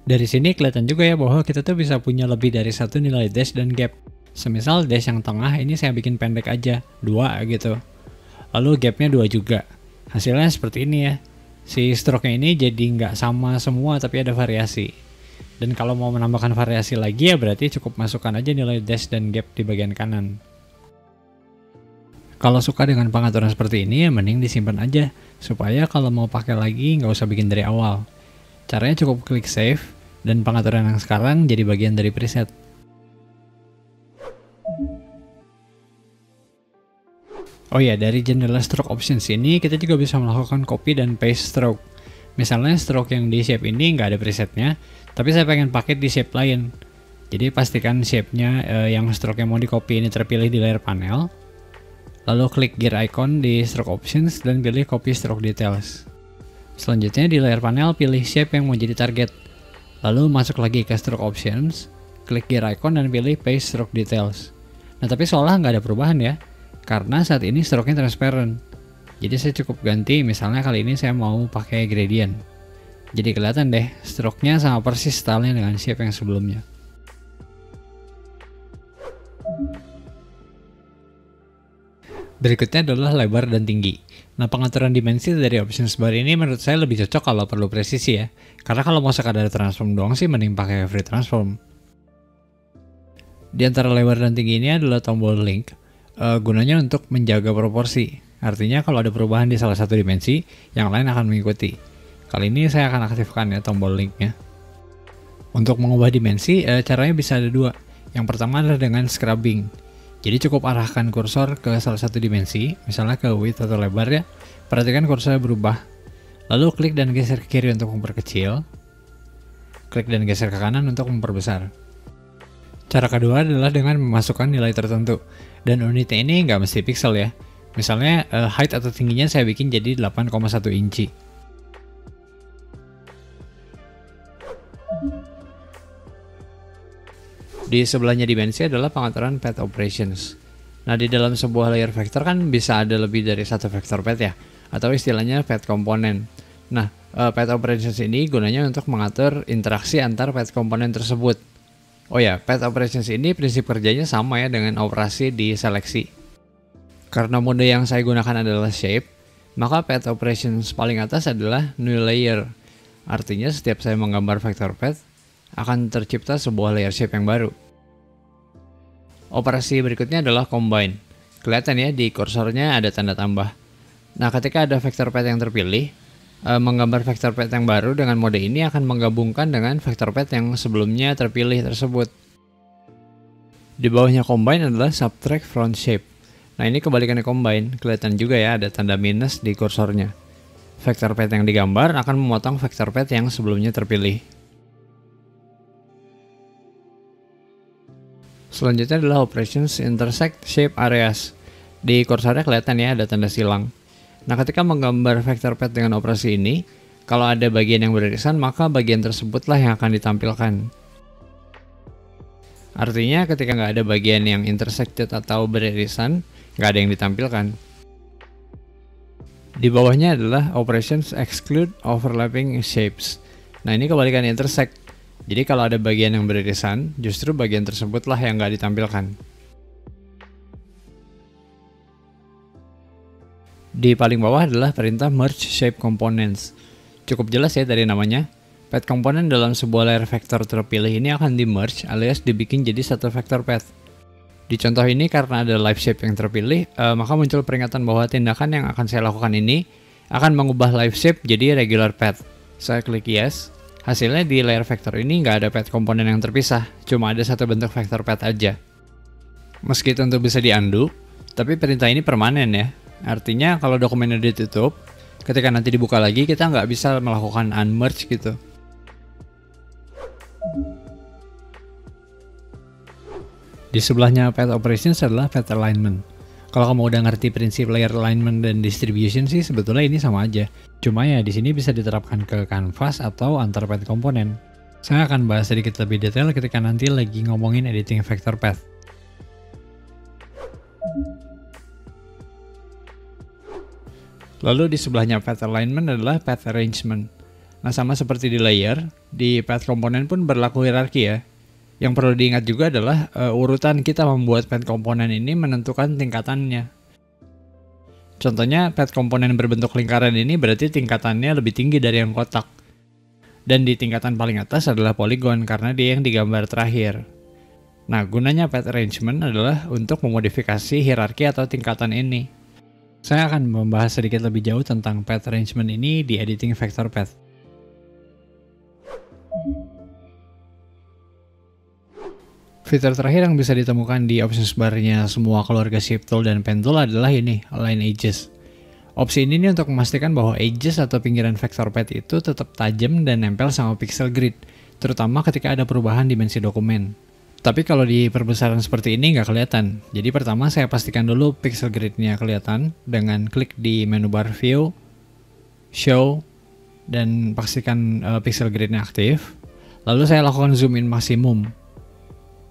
Dari sini kelihatan juga ya bahwa kita tuh bisa punya lebih dari 1 nilai dash dan gap. Semisal dash yang tengah ini saya bikin pendek aja, 2 gitu. Lalu gapnya 2 juga. Hasilnya seperti ini ya. Si stroke-nya ini jadi nggak sama semua tapi ada variasi. Dan kalau mau menambahkan variasi lagi ya berarti cukup masukkan aja nilai dash dan gap di bagian kanan. Kalau suka dengan pengaturan seperti ini ya mending disimpan aja, supaya kalau mau pakai lagi nggak usah bikin dari awal. Caranya cukup klik save, dan pengaturan yang sekarang jadi bagian dari preset. Oh ya, dari jendela stroke options ini kita juga bisa melakukan copy dan paste stroke. Misalnya stroke yang di shape ini nggak ada presetnya, tapi saya pengen pakai di shape lain. Jadi pastikan shape-nya yang stroke yang mau di copy ini terpilih di layar panel. Lalu klik gear icon di stroke options dan pilih copy stroke details. Selanjutnya di layar panel pilih shape yang mau jadi target. Lalu masuk lagi ke stroke options, klik gear icon dan pilih paste stroke details. Nah tapi seolah nggak ada perubahan ya, karena saat ini stroke-nya transparent. Jadi saya cukup ganti, misalnya kali ini saya mau pakai gradient. Jadi kelihatan deh, stroke-nya sama persis stylenya dengan shape yang sebelumnya. Berikutnya adalah lebar dan tinggi. Nah, pengaturan dimensi dari options bar ini menurut saya lebih cocok kalau perlu presisi ya. Karena kalau mau sekadar transform doang sih mending pakai free transform. Di antara lebar dan tinggi ini adalah tombol link, gunanya untuk menjaga proporsi. Artinya kalau ada perubahan di salah satu dimensi, yang lain akan mengikuti. Kali ini saya akan aktifkan ya tombol linknya. Untuk mengubah dimensi, caranya bisa ada dua. Yang pertama adalah dengan scrubbing. Jadi cukup arahkan kursor ke salah satu dimensi, misalnya ke width atau lebar ya. Perhatikan kursornya berubah. Lalu klik dan geser ke kiri untuk memperkecil. Klik dan geser ke kanan untuk memperbesar. Cara kedua adalah dengan memasukkan nilai tertentu. Dan unitnya ini nggak mesti pixel ya. Misalnya height atau tingginya saya bikin jadi 8,1 inci. Di sebelahnya dimensi adalah pengaturan path operations. Nah, di dalam sebuah layer vector kan bisa ada lebih dari satu vector path ya, atau istilahnya path komponen. Nah, path operations ini gunanya untuk mengatur interaksi antar path komponen tersebut. Oh ya, path operations ini prinsip kerjanya sama ya dengan operasi di seleksi. Karena mode yang saya gunakan adalah shape, maka path operations paling atas adalah new layer. Artinya setiap saya menggambar vector path, akan tercipta sebuah layer shape yang baru. Operasi berikutnya adalah combine. Kelihatan ya di kursornya ada tanda tambah. Nah, ketika ada vector path yang terpilih, menggambar vector path yang baru dengan mode ini akan menggabungkan dengan vector path yang sebelumnya terpilih tersebut. Di bawahnya combine adalah subtract from shape. Nah, ini kebalikannya combine. Kelihatan juga ya ada tanda minus di kursornya. Vector path yang digambar akan memotong vector path yang sebelumnya terpilih. Selanjutnya adalah operations intersect shape areas. Di kursornya kelihatan ya ada tanda silang. Nah, ketika menggambar vector path dengan operasi ini, kalau ada bagian yang beririsan maka bagian tersebutlah yang akan ditampilkan. Artinya ketika nggak ada bagian yang intersected atau beririsan, nggak ada yang ditampilkan. Di bawahnya adalah operations exclude overlapping shapes. Nah, ini kebalikan intersect. Jadi kalau ada bagian yang beririsan, justru bagian tersebutlah yang nggak ditampilkan. Di paling bawah adalah perintah merge shape components. Cukup jelas ya dari namanya. Path komponen dalam sebuah layer vektor terpilih ini akan di-merge alias dibikin jadi satu vector path. Di contoh ini karena ada live shape yang terpilih, maka muncul peringatan bahwa tindakan yang akan saya lakukan ini akan mengubah live shape jadi regular path. Saya klik yes. Hasilnya di layer vektor ini nggak ada path komponen yang terpisah, cuma ada satu bentuk vector path aja. Meski tentu bisa di-undo, tapi perintah ini permanen ya. Artinya kalau dokumennya ditutup, ketika nanti dibuka lagi kita nggak bisa melakukan unmerge gitu. Di sebelahnya path operations adalah path alignment. Kalau kamu udah ngerti prinsip layer alignment dan distribution sih sebetulnya ini sama aja. Cuma ya di sini bisa diterapkan ke canvas atau antar path komponen. Saya akan bahas sedikit lebih detail ketika nanti lagi ngomongin editing vector path. Lalu di sebelahnya path alignment adalah path arrangement. Nah, sama seperti di layer, di path komponen pun berlaku hierarki ya. Yang perlu diingat juga adalah urutan kita membuat path komponen ini menentukan tingkatannya. Contohnya, path komponen berbentuk lingkaran ini berarti tingkatannya lebih tinggi dari yang kotak. Dan di tingkatan paling atas adalah poligon karena dia yang digambar terakhir. Nah, gunanya path arrangement adalah untuk memodifikasi hierarki atau tingkatan ini. Saya akan membahas sedikit lebih jauh tentang path arrangement ini di editing vector path. Fitur terakhir yang bisa ditemukan di options bar-nya semua keluarga shape tool dan pen tool adalah ini, align edges. Opsi ini nih untuk memastikan bahwa edges atau pinggiran vector path itu tetap tajam dan nempel sama pixel grid, terutama ketika ada perubahan dimensi dokumen. Tapi kalau di perbesaran seperti ini nggak kelihatan. Jadi pertama saya pastikan dulu pixel grid-nya kelihatan dengan klik di menu bar view, show, dan pastikan pixel grid-nya aktif. Lalu saya lakukan zoom in maksimum.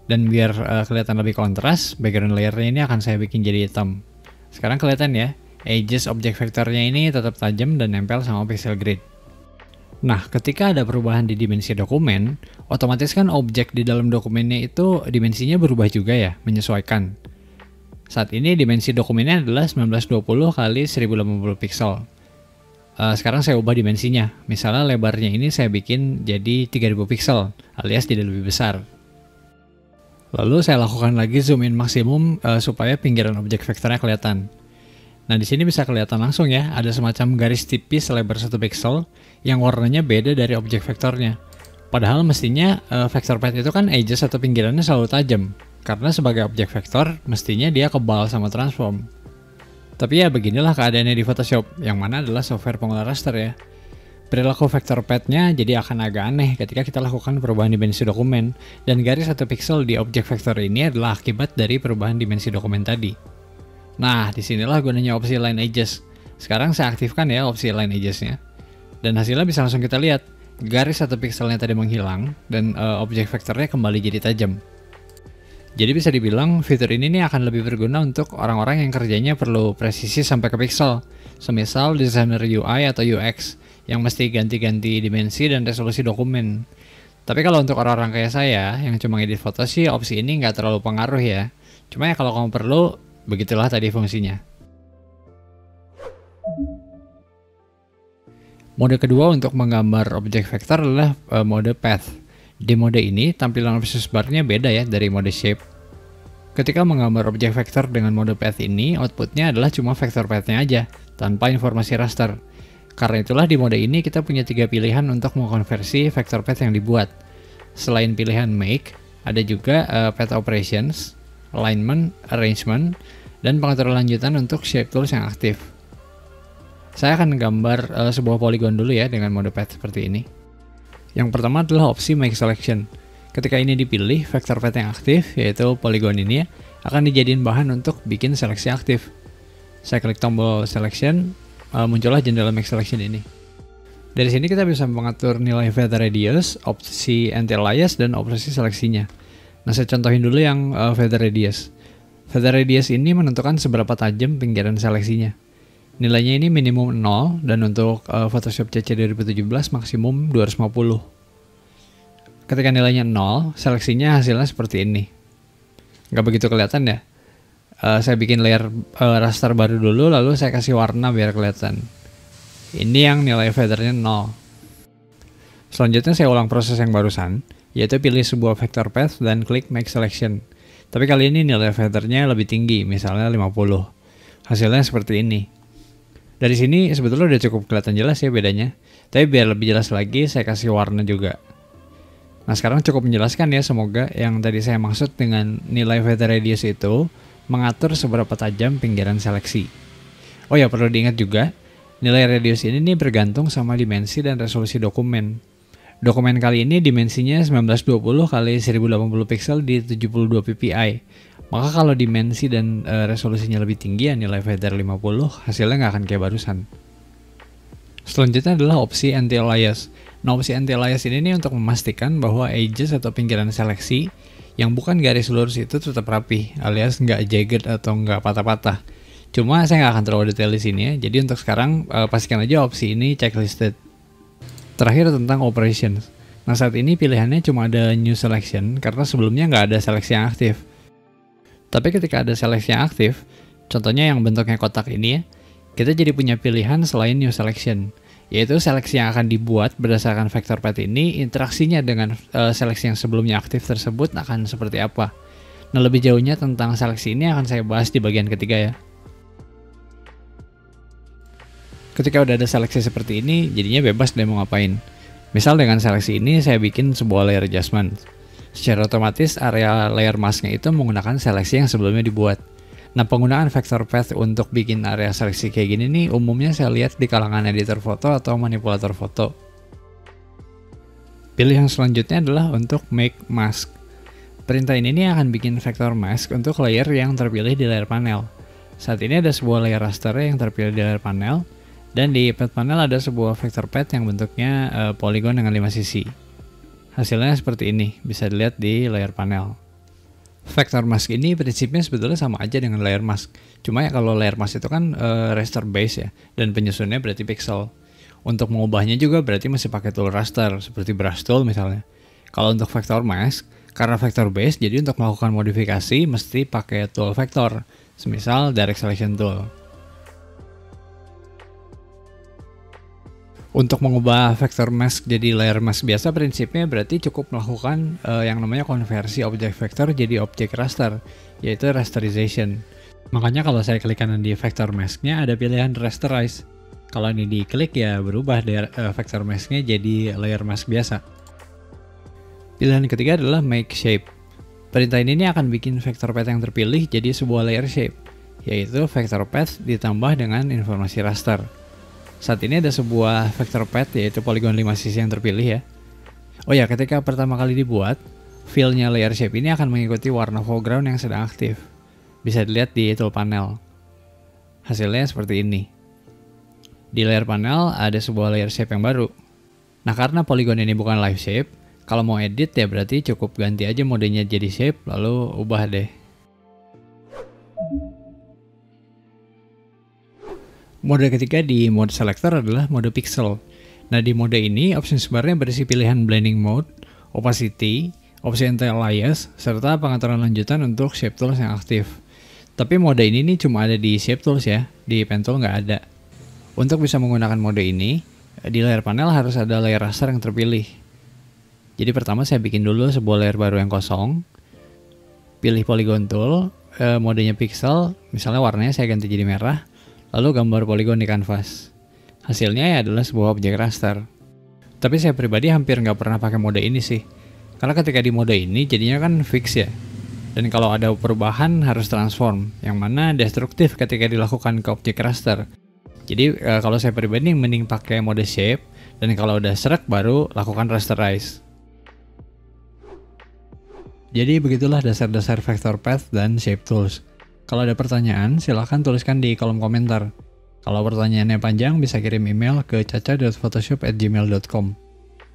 Dan biar kelihatan lebih kontras, background layernya ini akan saya bikin jadi hitam. Sekarang kelihatan ya, edges objek vektornya ini tetap tajam dan nempel sama pixel grid. Nah, ketika ada perubahan di dimensi dokumen, otomatis kan objek di dalam dokumennya itu dimensinya berubah juga ya, menyesuaikan. Saat ini dimensi dokumennya adalah 1920 kali 1080 pixel. Sekarang saya ubah dimensinya. Misalnya lebarnya ini saya bikin jadi 3000 pixel, alias jadi lebih besar. Lalu saya lakukan lagi zoom in maksimum supaya pinggiran objek vektornya kelihatan. Nah, di sini bisa kelihatan langsung ya, ada semacam garis tipis lebar 1 pixel yang warnanya beda dari objek vektornya. Padahal mestinya vector path itu kan edges atau pinggirannya selalu tajam. Karena sebagai objek vektor, mestinya dia kebal sama transform. Tapi ya beginilah keadaannya di Photoshop, yang mana adalah software pengolah raster ya. Perilaku vector path-nya jadi akan agak aneh ketika kita lakukan perubahan dimensi dokumen, dan garis 1 pixel di objek vektor ini adalah akibat dari perubahan dimensi dokumen tadi. Nah, disinilah gunanya opsi Line Edges. Sekarang saya aktifkan ya opsi Line Edges-nya. Dan hasilnya bisa langsung kita lihat, garis 1 pixelnya tadi menghilang, dan objek vektornya kembali jadi tajam. Jadi bisa dibilang fitur ini nih akan lebih berguna untuk orang-orang yang kerjanya perlu presisi sampai ke pixel, semisal desainer UI atau UX yang mesti ganti-ganti dimensi dan resolusi dokumen. Tapi kalau untuk orang-orang kayak saya yang cuma edit foto sih opsi ini nggak terlalu pengaruh ya. Cuma ya kalau kamu perlu, begitulah tadi fungsinya. Mode kedua untuk menggambar objek vektor adalah mode path. Di mode ini, tampilan opsi barnya beda ya dari mode shape. Ketika menggambar objek vektor dengan mode path ini, outputnya adalah cuma vektor path-nya aja, tanpa informasi raster. Karena itulah di mode ini kita punya 3 pilihan untuk mengkonversi vektor path yang dibuat. Selain pilihan make, ada juga path operations, alignment, arrangement, dan pengatur lanjutan untuk shape tools yang aktif. Saya akan gambar sebuah polygon dulu ya dengan mode path seperti ini. Yang pertama adalah opsi Make Selection. Ketika ini dipilih, vektor path yang aktif, yaitu polygon ini ya, akan dijadiin bahan untuk bikin seleksi aktif. Saya klik tombol Selection, muncullah jendela Make Selection ini. Dari sini kita bisa mengatur nilai feather radius, opsi anti-alias, dan opsi seleksinya. Nah, saya contohin dulu yang feather radius. Feather radius ini menentukan seberapa tajam pinggiran seleksinya. Nilainya ini minimum 0, dan untuk Photoshop CC 2017 maksimum 250. Ketika nilainya 0, seleksinya hasilnya seperti ini. Nggak begitu kelihatan ya. Saya bikin layer raster baru dulu, lalu saya kasih warna biar kelihatan. Ini yang nilai feathernya 0. Selanjutnya saya ulang proses yang barusan, yaitu pilih sebuah vector path dan klik Make Selection. Tapi kali ini nilai feathernya lebih tinggi, misalnya 50. Hasilnya seperti ini. Dari sini sebetulnya udah cukup kelihatan jelas ya bedanya. Tapi biar lebih jelas lagi, saya kasih warna juga. Nah, sekarang cukup menjelaskan ya, semoga yang tadi saya maksud dengan nilai feather radius itu mengatur seberapa tajam pinggiran seleksi. Oh ya, perlu diingat juga, nilai radius ini nih bergantung sama dimensi dan resolusi dokumen. Dokumen kali ini dimensinya 1920 x 1080 pixel di 72 ppi. Maka kalau dimensi dan resolusinya lebih tinggi ya nilai feather 50, hasilnya nggak akan kayak barusan. Selanjutnya adalah opsi anti-alias. Nah, opsi anti-alias ini nih untuk memastikan bahwa edges atau pinggiran seleksi yang bukan garis lurus itu tetap rapi, alias nggak jagged atau nggak patah-patah. Cuma saya nggak akan terlalu detail di sini ya, jadi untuk sekarang pastikan aja opsi ini checklisted. Terakhir tentang operations. Nah, saat ini pilihannya cuma ada new selection karena sebelumnya nggak ada seleksi yang aktif. Tapi ketika ada seleksi yang aktif, contohnya yang bentuknya kotak ini ya, kita jadi punya pilihan selain new selection, yaitu seleksi yang akan dibuat berdasarkan vector path ini, interaksinya dengan seleksi yang sebelumnya aktif tersebut akan seperti apa. Nah, lebih jauhnya tentang seleksi ini akan saya bahas di bagian ketiga ya. Ketika udah ada seleksi seperti ini, jadinya bebas deh mau ngapain. Misal dengan seleksi ini saya bikin sebuah layer adjustment. Secara otomatis area layer masknya itu menggunakan seleksi yang sebelumnya dibuat. Nah, penggunaan vector path untuk bikin area seleksi kayak gini nih umumnya saya lihat di kalangan editor foto atau manipulator foto. Pilihan selanjutnya adalah untuk make mask. Perintah ini nih akan bikin vector mask untuk layer yang terpilih di layar panel. Saat ini ada sebuah layer raster yang terpilih di layar panel, dan di path panel ada sebuah vector path yang bentuknya polygon dengan 5 sisi. Hasilnya seperti ini, bisa dilihat di layar panel. Vector mask ini prinsipnya sebetulnya sama aja dengan layer mask. Cuma ya kalau layer mask itu kan raster base ya, dan penyusunnya berarti pixel. Untuk mengubahnya juga berarti masih pakai tool raster, seperti brush tool misalnya. Kalau untuk vector mask, karena vector base, jadi untuk melakukan modifikasi mesti pakai tool vector, semisal Direct Selection Tool. Untuk mengubah vector mask jadi layer mask biasa, prinsipnya berarti cukup melakukan yang namanya konversi objek vektor jadi objek raster, yaitu rasterization. Makanya kalau saya klik kanan di vector mask-nya ada pilihan rasterize. Kalau ini diklik ya berubah vector mask-nya jadi layer mask biasa. Pilihan ketiga adalah make shape. Perintah ini akan bikin vector path yang terpilih jadi sebuah layer shape, yaitu vector path ditambah dengan informasi raster. Saat ini ada sebuah vector path yaitu poligon 5 sisi yang terpilih ya. Oh ya, ketika pertama kali dibuat, fill-nya layer shape ini akan mengikuti warna foreground yang sedang aktif. Bisa dilihat di tool panel. Hasilnya seperti ini. Di layer panel ada sebuah layer shape yang baru. Nah, karena poligon ini bukan live shape, kalau mau edit ya berarti cukup ganti aja modenya jadi shape lalu ubah deh. Mode ketiga di mode selector adalah mode pixel. Nah, di mode ini opsi sebarnya berisi pilihan blending mode, opacity, opsi anti-alias, serta pengaturan lanjutan untuk shape tools yang aktif. Tapi mode ini nih cuma ada di shape tools ya, di pen tool nggak ada. Untuk bisa menggunakan mode ini, di layer panel harus ada layer raster yang terpilih. Jadi pertama saya bikin dulu sebuah layer baru yang kosong, pilih polygon tool, modenya pixel, misalnya warnanya saya ganti jadi merah, lalu gambar poligon di kanvas. Hasilnya ya adalah sebuah objek raster. Tapi saya pribadi hampir nggak pernah pakai mode ini sih. Karena ketika di mode ini jadinya kan fix ya. Dan kalau ada perubahan harus transform, yang mana destruktif ketika dilakukan ke objek raster. Jadi kalau saya pribadi mending pakai mode shape, dan kalau udah srek baru lakukan rasterize. Jadi begitulah dasar-dasar vector path dan shape tools. Kalau ada pertanyaan, silahkan tuliskan di kolom komentar. Kalau pertanyaannya panjang, bisa kirim email ke caca.photoshop@gmail.com.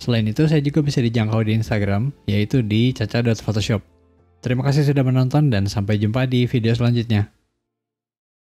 Selain itu, saya juga bisa dijangkau di Instagram, yaitu di caca.photoshop. Terima kasih sudah menonton dan sampai jumpa di video selanjutnya.